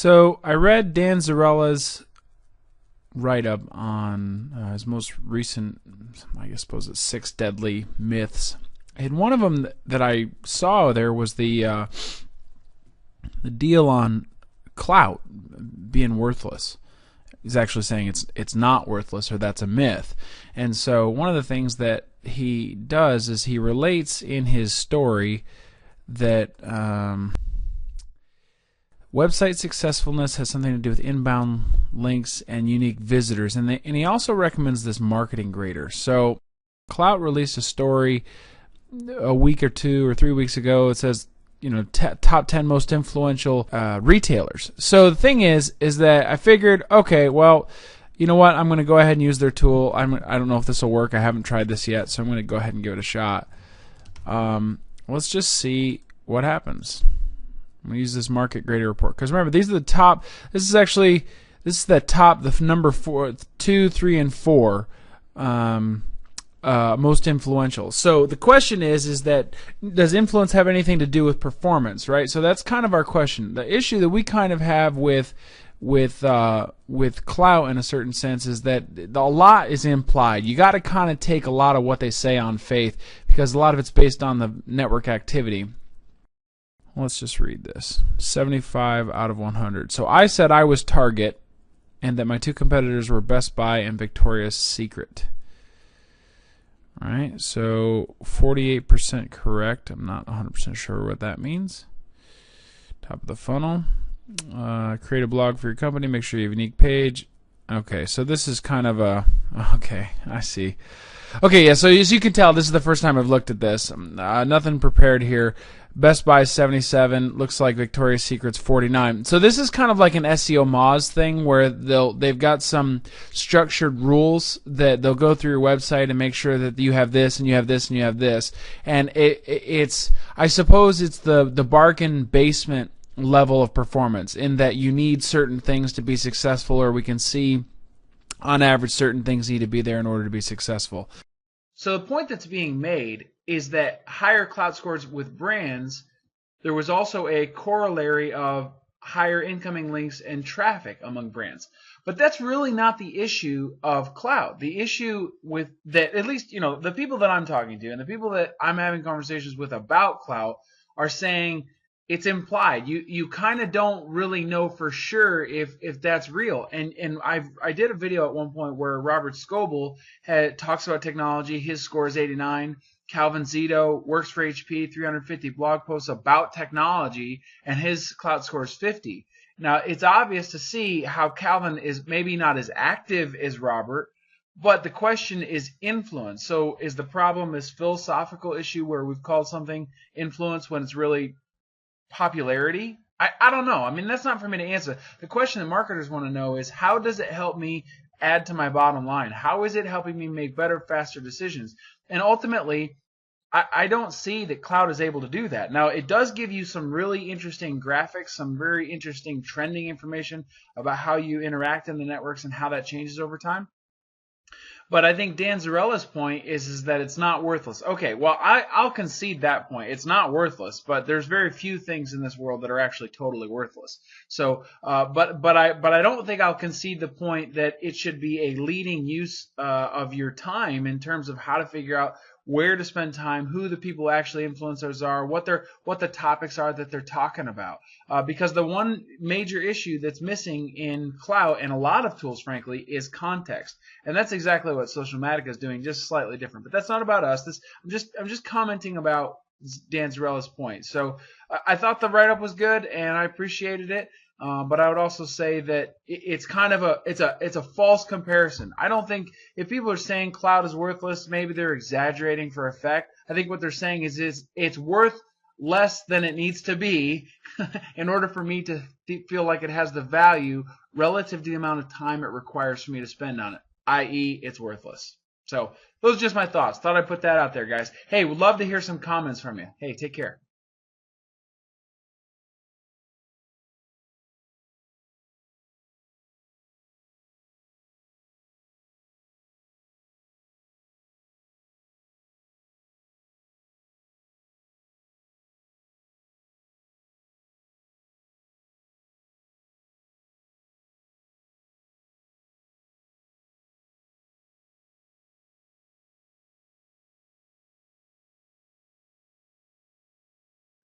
So I read Dan Zarella's write-up on his most recent, I suppose it's 6 Deadly Myths. And one of them that I saw there was the deal on Klout being worthless. He's actually saying it's not worthless, or that's a myth. And so one of the things that he does is he relates in his story that website successfulness has something to do with inbound links and unique visitors. And he also recommends this marketing grader. So Klout released a story a week or 2 or 3 weeks ago. It says, top 10 most influential retailers. So the thing is that I figured, okay, well, you know what? I'm going to go ahead and use their tool. I don't know if this will work. I haven't tried this yet, so I'm going to go ahead and give it a shot. Let's just see what happens. I'm going to use this market grader report, because remember, these are the top. This is the top, the number 4, 2, 3, and 4 most influential. So the question is that does influence have anything to do with performance, right? So that's kind of our question. The issue that we kind of have with Klout in a certain sense is that a lot is implied. You got to kind of take a lot of what they say on faith, because a lot of it's based on the network activity. Let's just read this. 75 out of 100. So I said I was Target, and that my 2 competitors were Best Buy and Victoria's Secret. All right, so 48% correct. I'm not 100% sure what that means. Top of the funnel. Create a blog for your company. Make sure you have a unique page. Okay, so this is kind of a... Okay, I see. Okay, yeah, so as you can tell, this is the first time I've looked at this. Nothing prepared here. Best Buy 77, looks like Victoria's Secret's 49. So this is kind of like an SEO Moz thing, where they've got some structured rules that they'll go through your website and make sure that you have this and you have this and you have this. And it's I suppose it's the bargain basement level of performance, in that you need certain things to be successful, or we can see on average certain things need to be there in order to be successful. So the point that's being made is that higher Klout scores with brands, there was also a corollary of higher incoming links and traffic among brands. But that's really not the issue of Klout. The issue with that, at least the people that I'm talking to and the people that I'm having conversations with about Klout are saying it's implied. You kind of don't really know for sure if that's real. And I did a video at one point where Robert Scoble talks about technology. His score is 89. Calvin Zito works for HP, 350 blog posts about technology, and his Klout score is 50. Now, it's obvious to see how Calvin is maybe not as active as Robert, but the question is influence. So is the problem this philosophical issue where we've called something influence when it's really popularity? I don't know. I mean, that's not for me to answer. The question that marketers want to know is, how does it help me add to my bottom line? How is it helping me make better, faster decisions? And ultimately, I don't see that Klout is able to do that. Now, it does give you some really interesting graphics, some very interesting trending information about how you interact in the networks and how that changes over time. But I think Dan Zarella's point is that it's not worthless. Okay, well, I'll concede that point. It's not worthless, but there's very few things in this world that are actually totally worthless. So, but I don't think I'll concede the point that it should be a leading use of your time in terms of how to figure out where to spend time, who the people actually influencers are, what the topics are that they're talking about. Because the one major issue that's missing in Klout and a lot of tools, frankly, is context. And that's exactly what SocialMatica is doing, just slightly different. But that's not about us. I'm just commenting about Dan Zarella's point. So I thought the write-up was good, and I appreciated it. But I would also say that it's kind of a false comparison. I don't think if people are saying Klout is worthless, maybe they're exaggerating for effect. I think what they're saying is it's worth less than it needs to be in order for me to feel like it has the value relative to the amount of time it requires for me to spend on it, i.e. it's worthless. So those are just my thoughts. Thought I'd put that out there, guys. Hey, would love to hear some comments from you. Hey, take care.